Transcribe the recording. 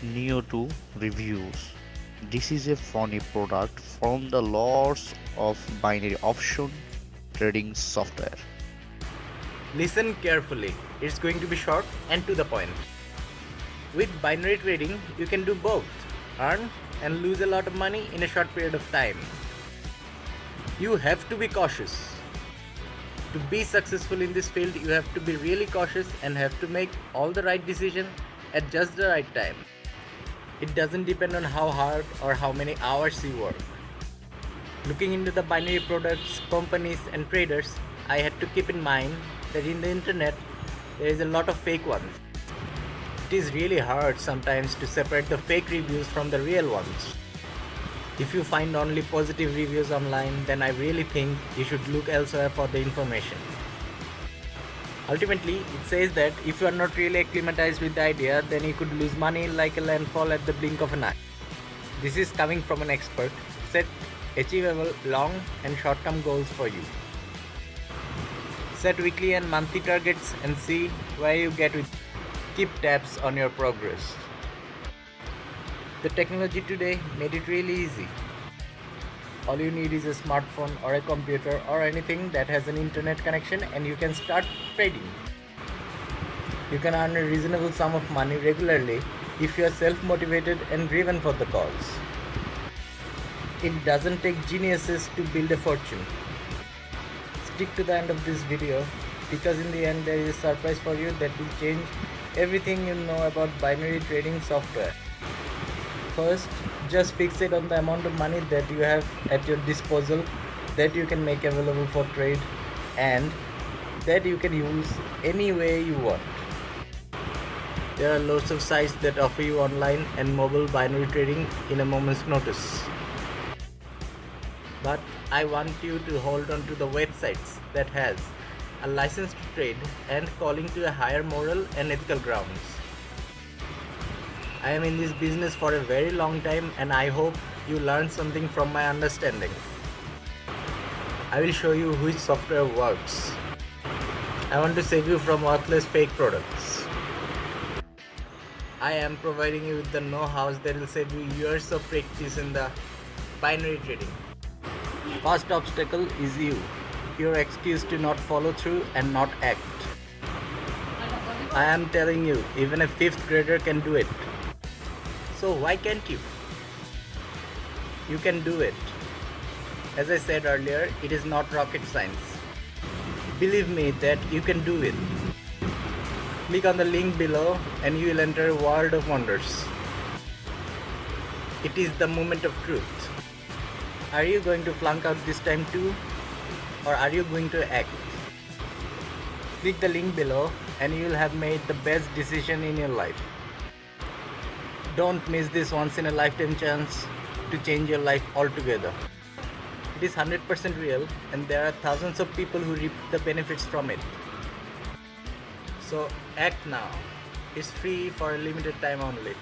Neo 2 reviews. This is a funny product from the lords of binary option trading software. Listen carefully, it's going to be short and to the point. With binary trading, you can do both earn and lose a lot of money in a short period of time. You have to be cautious. To be successful in this field, you have to be really cautious and have to make all the right decisions at just the right time. It doesn't depend on how hard or how many hours you work. Looking into the binary products, companies, and traders, I had to keep in mind that in the internet there is a lot of fake ones. It is really hard sometimes to separate the fake reviews from the real ones. If you find only positive reviews online, then I really think you should look elsewhere for the information. Ultimately, it says that if you are not really acclimatized with the idea, then you could lose money like a landfall at the blink of an eye. This is coming from an expert. Set achievable long and short term goals for you. Set weekly and monthly targets and see where you get with. Keep tabs on your progress. The technology today made it really easy. All you need is a smartphone or a computer or anything that has an internet connection and you can start trading. You can earn a reasonable sum of money regularly if you are self-motivated and driven for the cause. It doesn't take geniuses to build a fortune. Stick to the end of this video because in the end there is a surprise for you that will change everything you know about binary trading software. First, just fixate on the amount of money that you have at your disposal that you can make available for trade and that you can use any way you want. There are lots of sites that offer you online and mobile binary trading in a moment's notice. But I want you to hold on to the websites that has a license to trade and calling to a higher moral and ethical grounds. I am in this business for a very long time and I hope you learn something from my understanding. I will show you which software works. I want to save you from worthless fake products. I am providing you with the know-hows that will save you years of practice in the binary trading. First obstacle is you, your excuse to not follow through and not act. I am telling you, even a 5th grader can do it. So why can't you? You can do it. As I said earlier, it is not rocket science. Believe me that you can do it. Click on the link below and you will enter a world of wonders. It is the moment of truth. Are you going to flunk out this time too? Or are you going to act? Click the link below and you will have made the best decision in your life. Don't miss this once in a lifetime chance to change your life altogether. It is 100% real and there are thousands of people who reap the benefits from it. So act now. It's free for a limited time only.